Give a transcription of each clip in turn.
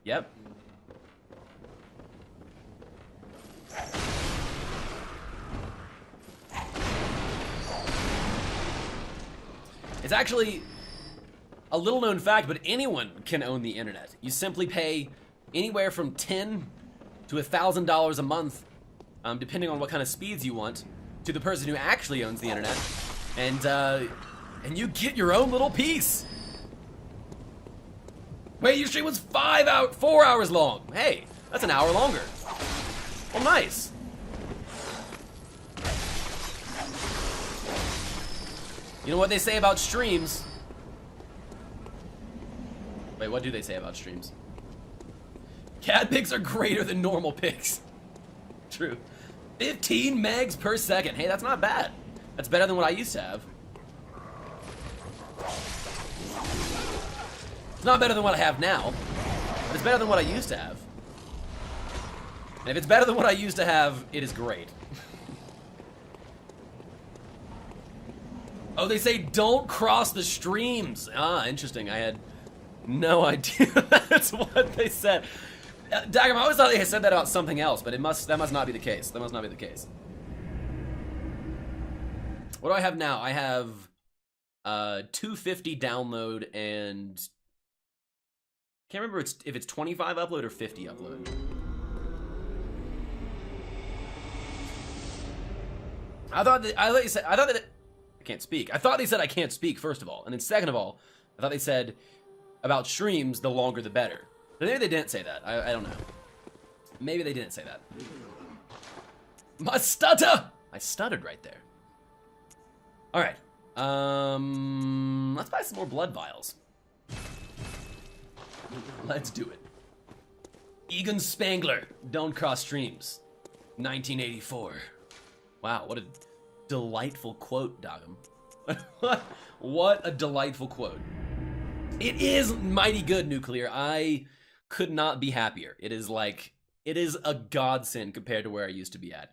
Yep. It's actually a little known fact, but anyone can own the internet. You simply pay anywhere from $10 to $1,000 a month, depending on what kind of speeds you want, to the person who actually owns the internet, and you get your own little piece. Wait, your stream was 4 hours long. Hey, that's an hour longer. Well, nice. You know what they say about streams? Wait, what do they say about streams? Cat pics are greater than normal pics. True. 15 megs per second. Hey, that's not bad. That's better than what I used to have. It's not better than what I have now, but it's better than what I used to have. And if it's better than what I used to have, it is great. Oh, they say don't cross the streams. Ah, interesting. I had no idea that's what they said. Daggum, I always thought they had said that about something else, but that must not be the case. That must not be the case. What do I have now? I have 250 download and can't remember if it's 25 upload or 50 upload. I thought that I can't speak. I thought they said I can't speak, first of all. And then second of all, I thought they said about streams, the longer the better. But maybe they didn't say that. I don't know. Maybe they didn't say that. My stutter! I stuttered right there. Alright. Let's buy some more blood vials. Let's do it. Egan Spangler, don't cross streams. 1984. Wow, what a delightful quote, Dogum. What a delightful quote. It is mighty good, Nuclear. I could not be happier. It is a godsend compared to where I used to be at.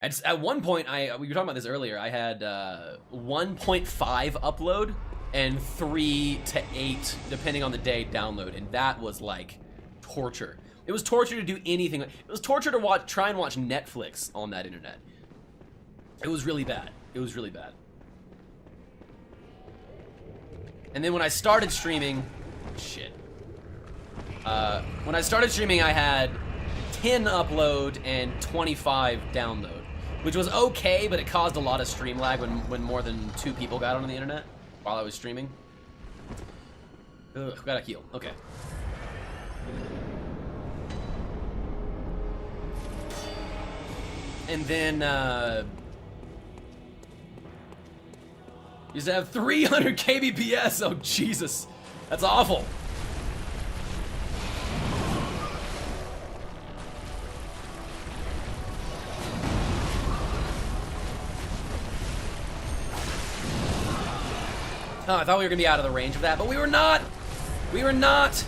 At one point, we were talking about this earlier, I had 1.5 upload and 3 to 8, depending on the day, download. And that was like torture. It was torture to do anything. It was torture to try and watch Netflix on that internet. It was really bad. It was really bad. And then when I started streaming, shit. When I started streaming, I had 10 upload and 25 download, which was okay, but it caused a lot of stream lag when more than 2 people got on the internet while I was streaming. Ugh, gotta heal. Okay. And then, used to have 300 kbps. Oh, Jesus. That's awful. Oh, I thought we were going to be out of the range of that, but we were not. We were not.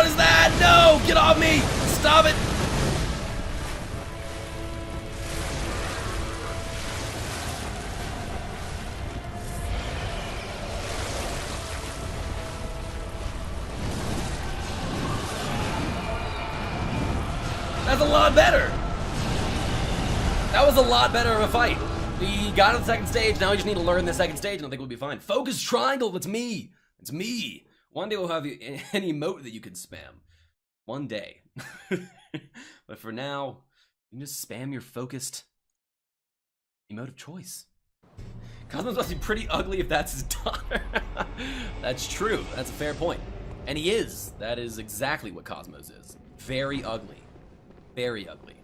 What is that? No! Get off me! Stop it! That's a lot better. That was a lot better of a fight. We got to the second stage. Now we just need to learn the second stage, and I think we'll be fine. Focus triangle. That's me. It's me. One day we'll have an emote that you can spam. One day. But for now, you can just spam your focused emote of choice. Cosmos must be pretty ugly if that's his daughter. That's true. That's a fair point. And he is. That is exactly what Cosmos is. Very ugly. Very ugly.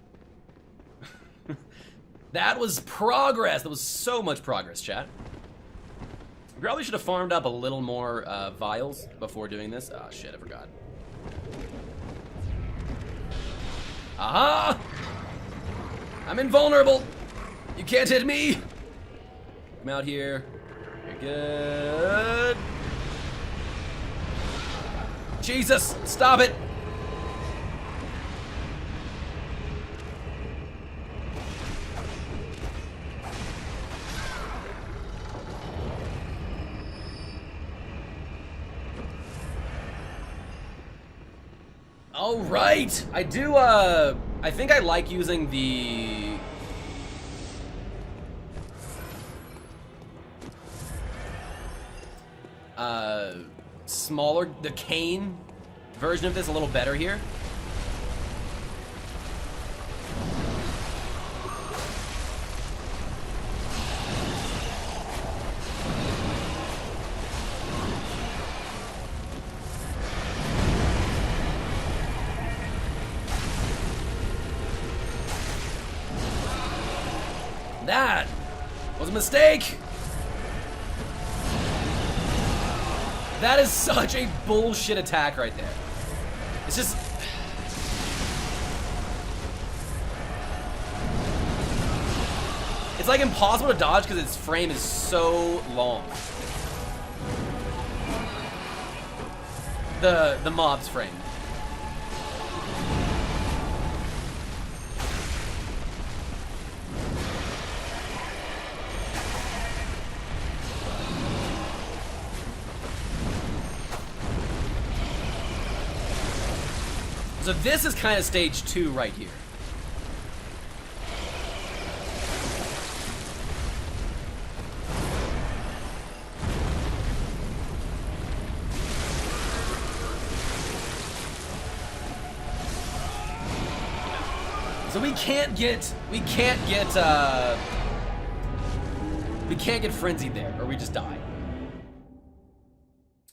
That was progress. That was so much progress, chat. We probably should have farmed up a little more vials before doing this. Oh, shit, I forgot. Aha! I'm invulnerable. You can't hit me. Come out here. Very good. Jesus, stop it. All right, I do, I think I like using the... smaller, the cane version of this a little better here. That was a mistake. That is such a bullshit attack right there. It's just... It's like impossible to dodge because its frame is so long. The mob's frame. So this is kind of stage 2 right here. So we can't get frenzied there, or we just die.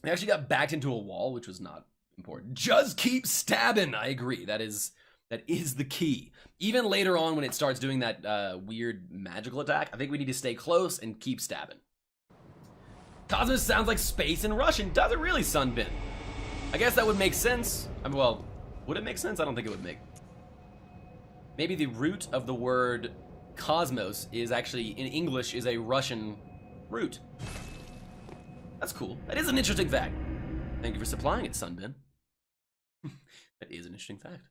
We actually got backed into a wall, which was not important. Just keep stabbing. I agree. That is the key. Even later on when it starts doing that weird magical attack, I think we need to stay close and keep stabbing. Cosmos sounds like space in Russian. Does it really, Sunbin? I guess that would make sense. I mean, well, would it make sense? I don't think it would make. Maybe the root of the word cosmos is actually, in English, is a Russian root. That's cool. That is an interesting fact. Thank you for supplying it, Sunbin. That is an interesting fact.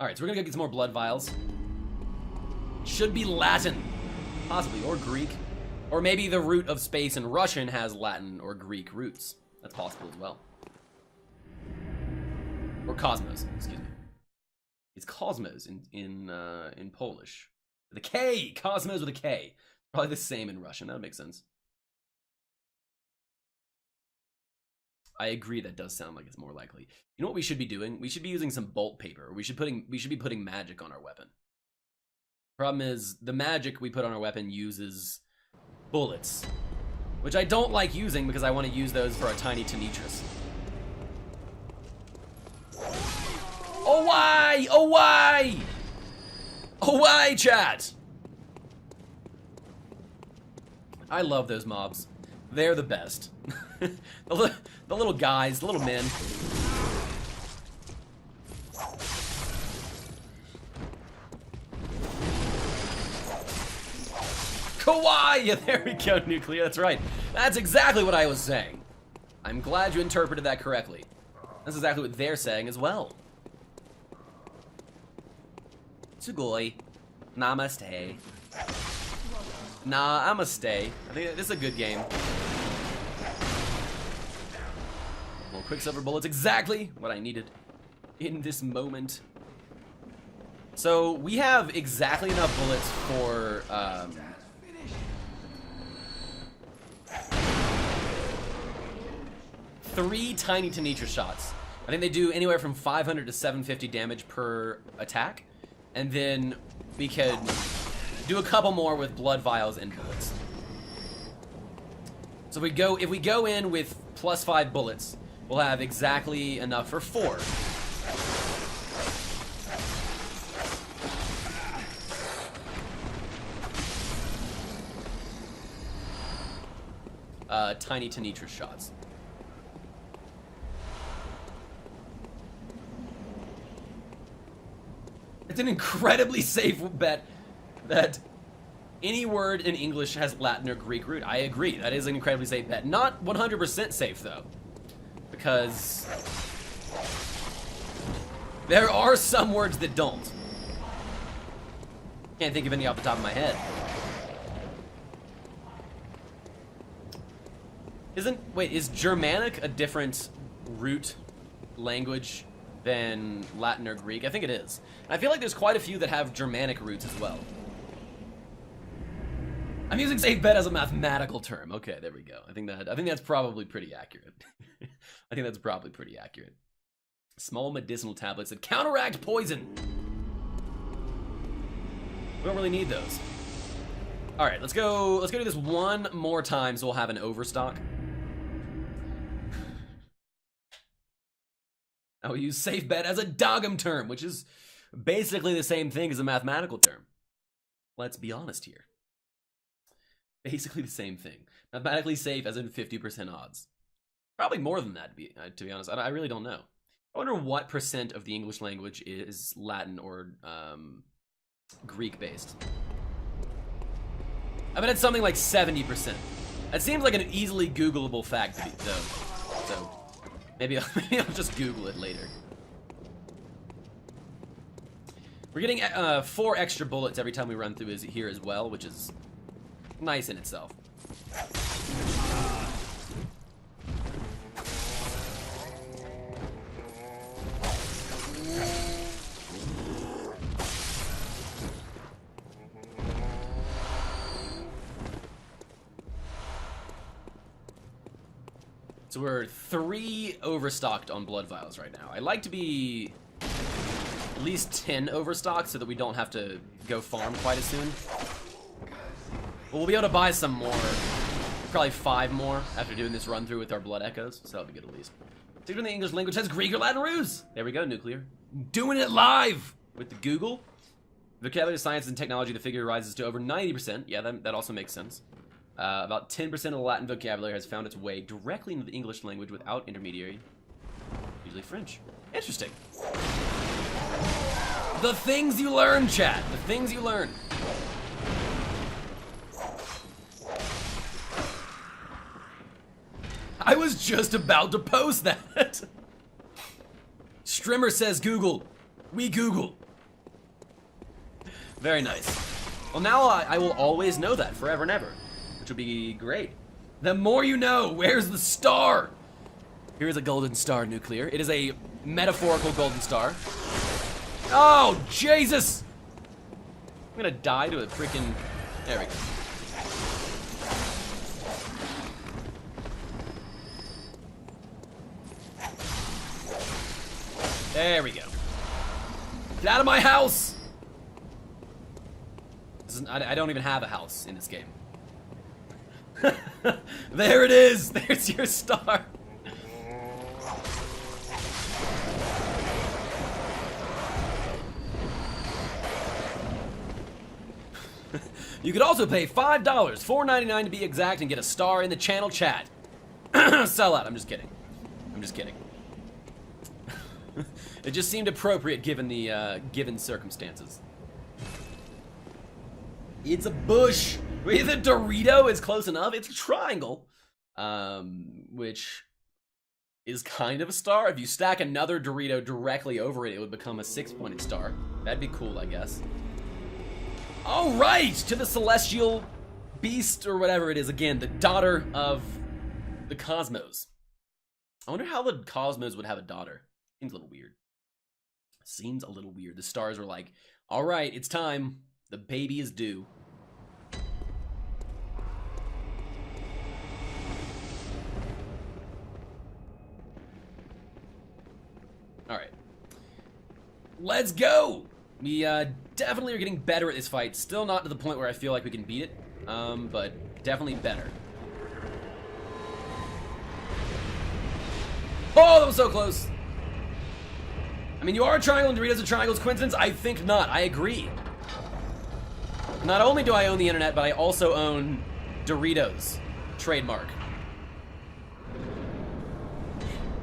Alright, so we're gonna go get some more blood vials. Should be Latin, possibly, or Greek. Or maybe the root of space in Russian has Latin or Greek roots. That's possible as well. Or cosmos, excuse me. It's cosmos in Polish. With a K! Cosmos with a K. Probably the same in Russian. That would make sense. I agree, that does sound like it's more likely. You know what we should be doing? We should be using some bolt paper. We should be putting magic on our weapon. Problem is, the magic we put on our weapon uses bullets, which I don't like using because I want to use those for a tiny Tenitris. Oh why? Oh why? Oh why, chat? I love those mobs. They're the best. The little guys, the little men. Kawaii! Yeah, there we go, Nuclear. That's right. That's exactly what I was saying. I'm glad you interpreted that correctly. That's exactly what they're saying as well. Sugoi. Namaste. Nah, I'ma stay. I think this is a good game. Well, Quicksilver bullets, exactly what I needed in this moment. So we have exactly enough bullets for 3 tiny Tanitra shots. I think they do anywhere from 500 to 750 damage per attack, and then we could do a couple more with blood vials and bullets. So if we go in with +5 bullets, we'll have exactly enough for 4. Tiny Tanitra shots. It's an incredibly safe bet that any word in English has Latin or Greek root. I agree. That is an incredibly safe bet. Not 100% safe, though. Because there are some words that don't. Can't think of any off the top of my head. Wait, is Germanic a different root language than Latin or Greek? I think it is. I feel like there's quite a few that have Germanic roots as well. I'm using safe bet as a mathematical term. Okay, there we go. I think that's probably pretty accurate. I think that's probably pretty accurate. Small medicinal tablets that counteract poison. We don't really need those. All right, let's go do this one more time so we'll have an overstock. I will use safe bet as a dogum term, which is basically the same thing as a mathematical term. Let's be honest here. Basically the same thing. Mathematically safe as in 50% odds. Probably more than that, to be honest. I really don't know. I wonder what percent of the English language is Latin or Greek-based. I bet it's something like 70%. That seems like an easily Googleable fact, though. So maybe I'll just Google it later. We're getting 4 extra bullets every time we run through here as well, which is nice in itself. So we're 3 overstocked on blood vials right now. I'd like to be at least 10 overstocked so that we don't have to go farm quite as soon. But we'll be able to buy some more. Probably 5 more after doing this run through with our blood echoes. So that'll be good at least. See when the English language has Greek or Latin roots. There we go, Nuclear. Doing it live with the Google. Vocabulary, science, and technology, the figure rises to over 90%. Yeah, that also makes sense. About 10% of the Latin vocabulary has found its way directly into the English language without intermediary, usually French. Interesting. The things you learn, chat. The things you learn. I was just about to post that. Strimmer says Google. We Google. Very nice. Well, now I will always know that forever and ever, which will be great. The more you know. Where's the star? Here's a golden star, Nuclear. It is a metaphorical golden star. Oh, Jesus! I'm gonna die to a freaking... There we go. There we go. Get out of my house! I don't even have a house in this game. There it is! There's your star! You could also pay $5, $4.99 to be exact, and get a star in the channel chat. Sell out. I'm just kidding. I'm just kidding. It just seemed appropriate given the given circumstances. It's a bush. Wait, the Dorito is close enough. It's a triangle, which is kind of a star. If you stack another Dorito directly over it, it would become a 6-pointed star. That'd be cool, I guess. All right, to the celestial beast or whatever it is. Again, the daughter of the cosmos. I wonder how the cosmos would have a daughter. Seems a little weird. Seems a little weird. The stars were like, all right, it's time. The baby is due. All right. Let's go. We definitely are getting better at this fight. Still not to the point where I feel like we can beat it, but definitely better. Oh, that was so close. I mean, you are a triangle and Doritos are triangles. Coincidence? I think not. I agree. Not only do I own the internet, but I also own Doritos trademark.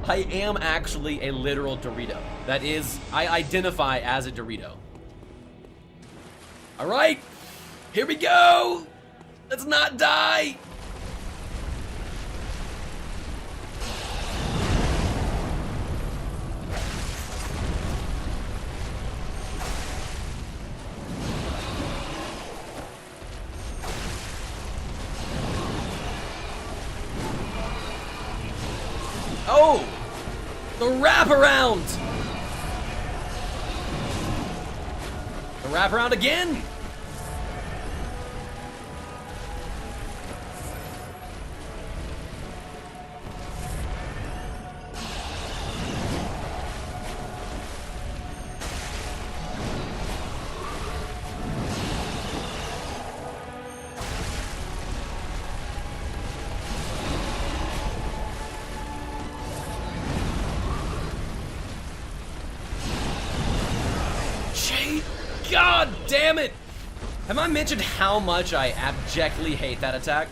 I am actually a literal Dorito. That is, I identify as a Dorito. All right, here we go. Let's not die. Oh, the wraparound. The wraparound again. God damn it! Have I mentioned how much I abjectly hate that attack?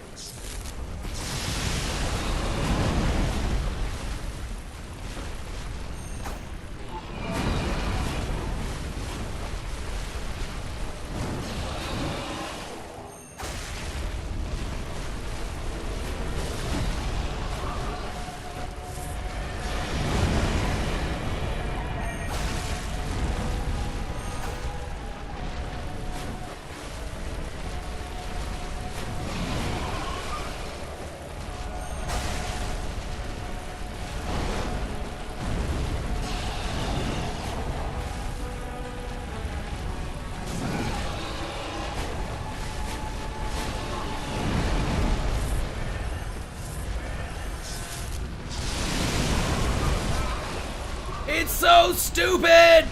It's so stupid!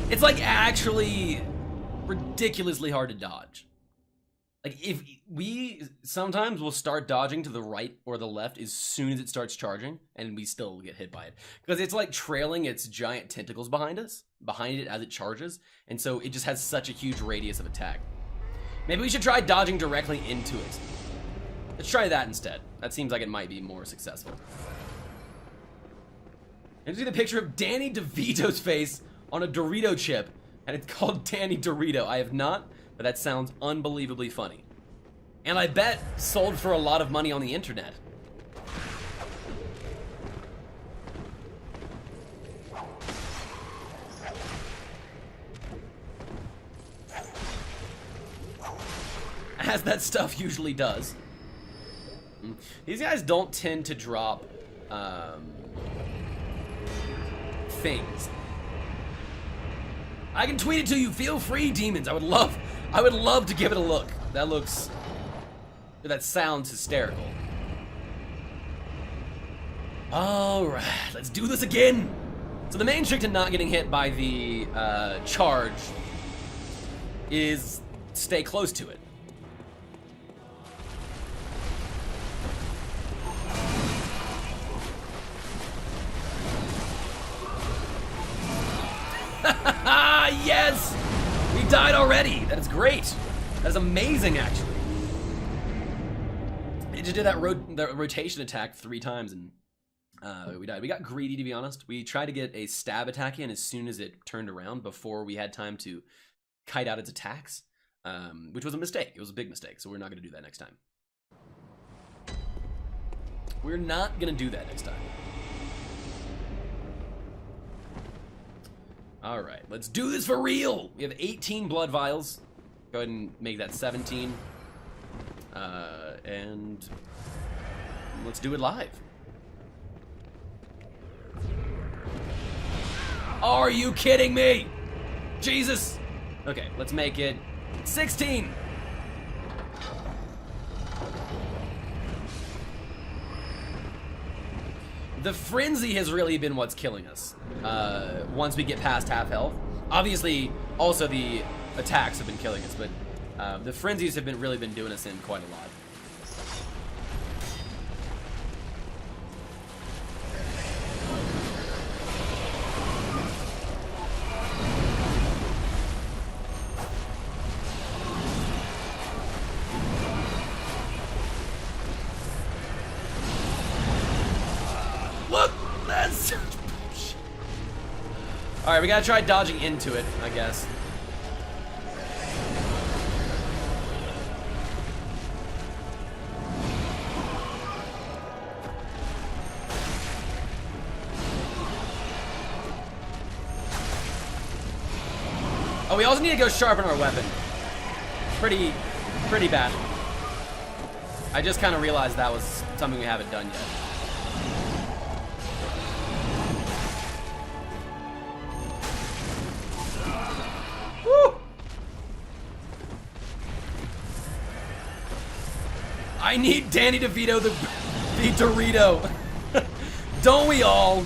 It's like actually ridiculously hard to dodge. Like if we sometimes will start dodging to the right or the left as soon as it starts charging, and we still get hit by it. Because it's like trailing its giant tentacles behind it as it charges, and so it just has such a huge radius of attack. Maybe we should try dodging directly into it. Let's try that instead. That seems like it might be more successful. And see the picture of Danny DeVito's face on a Dorito chip, and it's called Danny Dorito. I have not, but that sounds unbelievably funny. And I bet sold for a lot of money on the internet. As that stuff usually does. These guys don't tend to drop things. I can tweet it to you. Feel free, demons. I would love to give it a look. That sounds hysterical. All right, let's do this again. So the main trick to not getting hit by the charge is stay close to it. Yes! We died already! That is great! That is amazing, actually. It just did that rotation attack 3 times, and We died. We got greedy, to be honest. We tried to get a stab attack in as soon as it turned around before we had time to kite out its attacks, which was a mistake. It was a big mistake, so we're not going to do that next time. We're not going to do that next time. Alright, let's do this for real! We have 18 blood vials. Go ahead and make that 17. And let's do it live. Are you kidding me? Jesus! Okay, let's make it 16! The frenzy has really been what's killing us once we get past half health. Obviously, also the attacks have been killing us, but the frenzies have really been doing us in quite a lot. Alright, we gotta try dodging into it, I guess. Oh, we also need to go sharpen our weapon. Pretty bad. I just kind of realized that was something we haven't done yet. I need Danny DeVito the Dorito. Don't we all?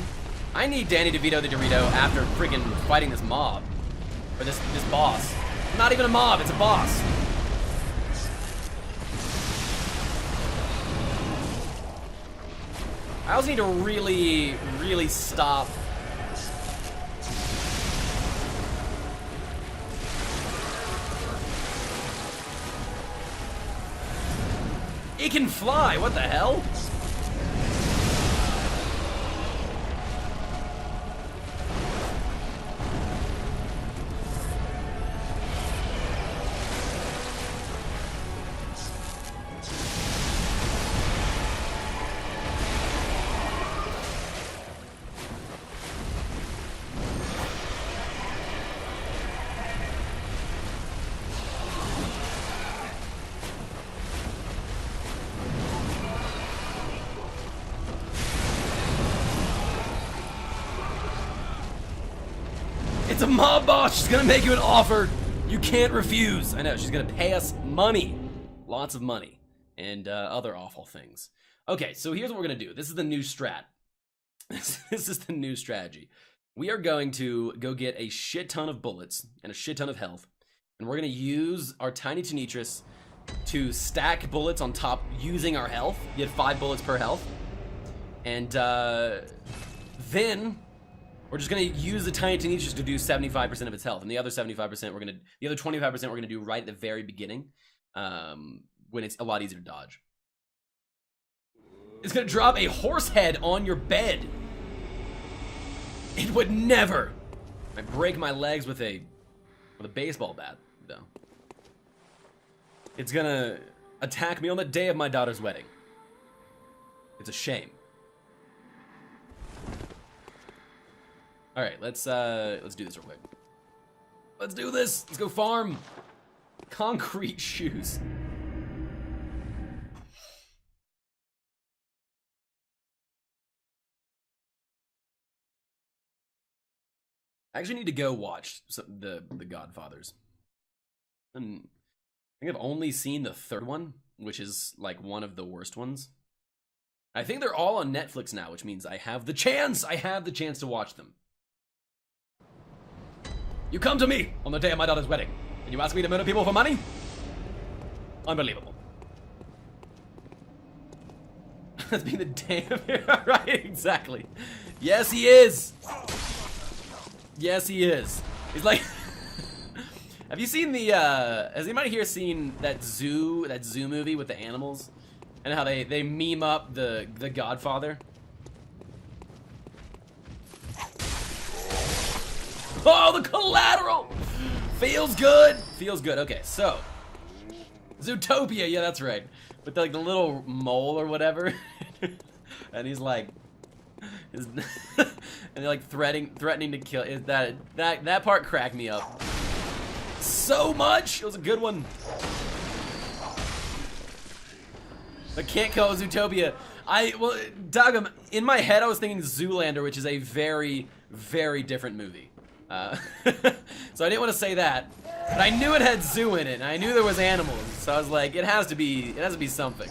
I need Danny DeVito the Dorito after freaking fighting this mob. Or this boss. Not even a mob, it's a boss. I also need to really stop. It can fly, what the hell? It's a mob boss. She's gonna make you an offer you can't refuse. I know, she's gonna pay us money. Lots of money. And other awful things. Okay, so here's what we're gonna do. This is the new strat. This is the new strategy. We are going to go get a shit ton of bullets and a shit ton of health. And we're gonna use our Tiny Tenitris to stack bullets on top using our health. You get 5 bullets per health. And then we're just gonna use the Tiny Tenitris to do 75% of its health, and the other 75% the other 25% we're gonna do right at the very beginning, when it's a lot easier to dodge. It's gonna drop a horse head on your bed. It would never. I break my legs with a baseball bat, though. It's gonna attack me on the day of my daughter's wedding. It's a shame. All right, let's do this real quick. Let's do this. Let's go farm. Concrete shoes. I actually need to go watch the Godfathers. And I think I've only seen the third one, which is like one of the worst ones. I think they're all on Netflix now, which means I have the chance. I have the chance to watch them. You come to me on the day of my daughter's wedding, and you ask me to murder people for money? Unbelievable. That's been the day of it. Right, exactly. Yes, he is. Yes, he is. He's like... Have you seen the, has anybody here seen that zoo movie with the animals? And how they meme up the Godfather? Oh, the collateral! Feels good! Feels good. Okay, so. Zootopia, yeah, that's right. With like the little mole or whatever. And he's like. And they're like threatening to kill. That part cracked me up so much. It was a good one. But can't call it Zootopia. Well, Dogum, in my head I was thinking Zoolander, which is a very, very different movie. So I didn't want to say that, but I knew it had zoo in it, and I knew there was animals, so I was like, it has to be something.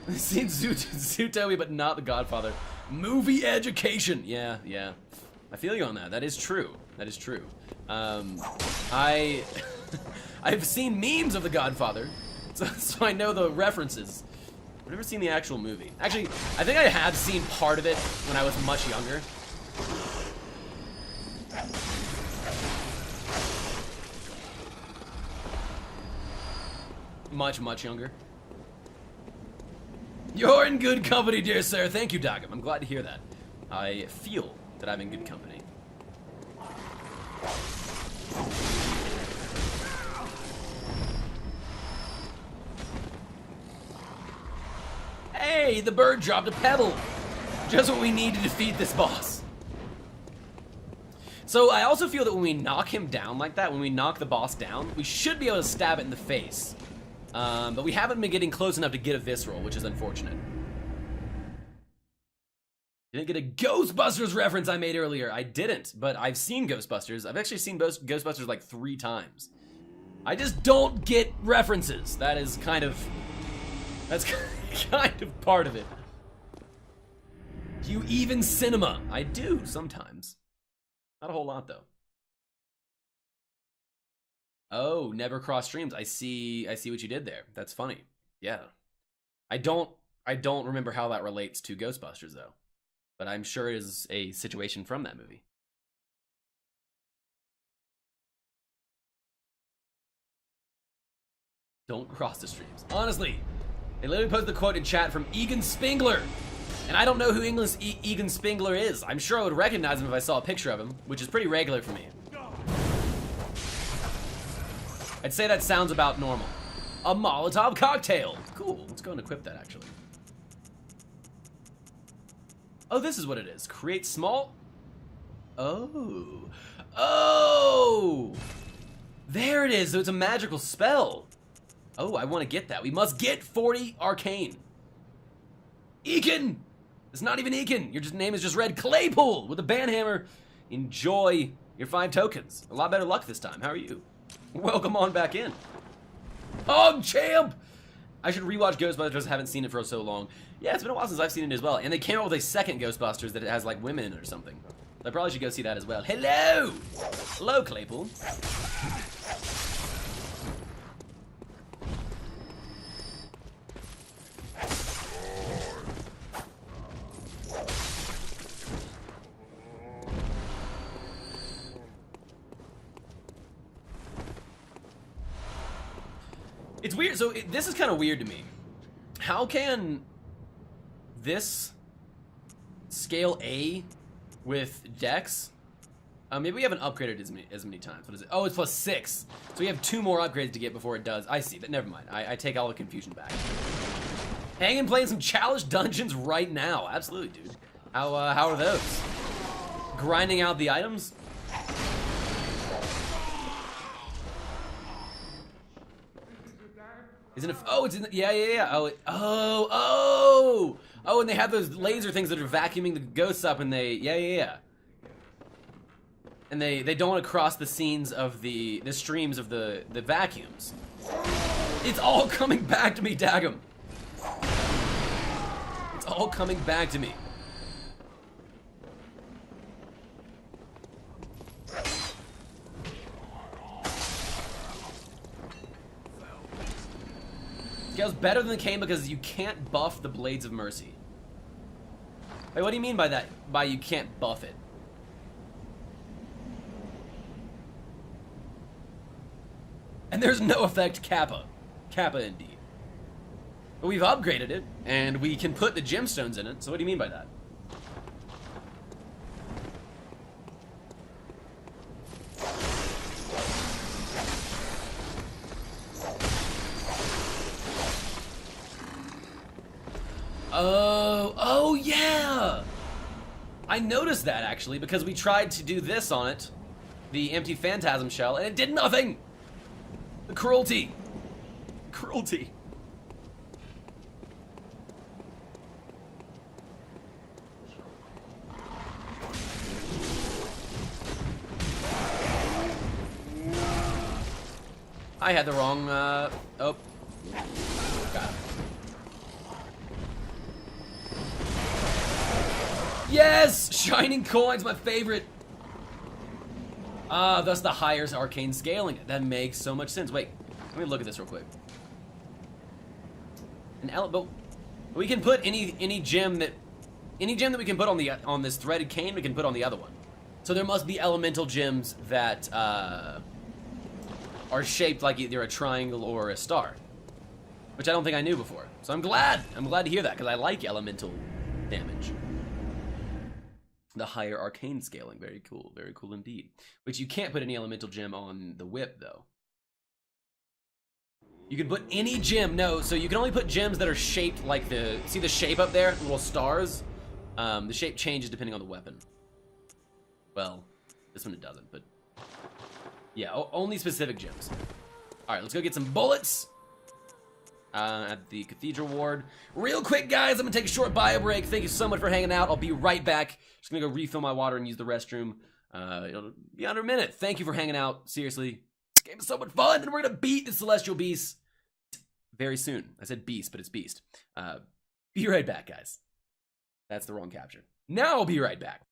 Seen Zootopia, but not The Godfather. Movie education. Yeah. I feel you on that. That is true. That is true. I've seen memes of The Godfather, so I know the references. I've never seen the actual movie. Actually, I think I have seen part of it when I was much younger. Much younger. You're in good company, dear sir. Thank you, Dogum. I'm glad to hear that. I feel that I'm in good company. Hey, the bird dropped a pebble. Just what we need to defeat this boss. So I also feel that when we knock him down like that, when we knock the boss down, we should be able to stab it in the face. But we haven't been getting close enough to get a visceral, which is unfortunate. Didn't get a Ghostbusters reference I made earlier. I didn't, but I've seen Ghostbusters. I've actually seen Ghostbusters like 3 times. I just don't get references. That's kind of part of it. Do you even cinema? I do sometimes. Not a whole lot though. Oh, never cross streams. I see what you did there. That's funny. Yeah. I don't remember how that relates to Ghostbusters though. But I'm sure it is a situation from that movie. Don't cross the streams. Honestly, they literally posted the quote in chat from Egan Spengler. And I don't know who Egan Spengler is. I'm sure I would recognize him if I saw a picture of him, which is pretty regular for me. I'd say that sounds about normal. A Molotov cocktail. Cool, let's go and equip that actually. Oh, this is what it is. Create small. Oh. There it is. So it's a magical spell. Oh, I want to get that. We must get 40 arcane. Eakin! It's not even Eakin. Your name is just Red Claypool with a banhammer. Enjoy your 5 tokens. A lot better luck this time. How are you? Welcome on back in. Oh, champ! I should rewatch Ghostbusters. I haven't seen it for so long. Yeah, it's been a while since I've seen it as well. And they came out with a second Ghostbusters that it has like women in it or something. I probably should go see that as well. Hello! Hello, Claypool. It's weird. So this is kind of weird to me. How can this scale A with Dex? Maybe we haven't upgraded as many times. What is it? Oh, it's +6. So we have 2 more upgrades to get before it does. I see, but never mind. I take all the confusion back. Hanging playing some challenge dungeons right now. Absolutely, dude. How are those? Grinding out the items? Isn't it? Oh, it's in the, yeah. Oh, and they have those laser things that are vacuuming the ghosts up, and they, yeah. And they don't want to cross the scenes of the streams of the vacuums. It's all coming back to me, Daggum. It's all coming back to me. Scale's better than the cane because you can't buff the Blades of Mercy. Wait, what do you mean by that? By you can't buff it? And there's no effect Kappa. Kappa indeed. But we've upgraded it, and we can put the gemstones in it, so what do you mean by that? Oh yeah! I noticed that actually because we tried to do this on it, the empty phantasm shell, and it did nothing! The cruelty! Cruelty! I had the wrong, oh. Got it. Yes! Shining coins, my favorite! Thus the higher arcane scaling. That makes so much sense. Wait, let me look at this real quick. But we can put any gem that we can put on this threaded cane, we can put on the other one. So there must be elemental gems that are shaped like either a triangle or a star, which I don't think I knew before. So I'm glad to hear that because I like elemental damage. The higher arcane scaling, very cool indeed. Which you can't put any elemental gem on the whip though. You can put any gem, no, so you can only put gems that are shaped like see the shape up there, little stars? The shape changes depending on the weapon. Well, this one it doesn't, but yeah, only specific gems. Alright, let's go get some bullets at the Cathedral Ward. Real quick, guys, I'm gonna take a short bio break. Thank you so much for hanging out. I'll be right back. Just gonna go refill my water and use the restroom. It'll be under a minute. Thank you for hanging out. Seriously, this game is so much fun, and we're gonna beat the Celestial Beast very soon. I said beast, but it's beast. Be right back, guys. That's the wrong caption. Now I'll be right back.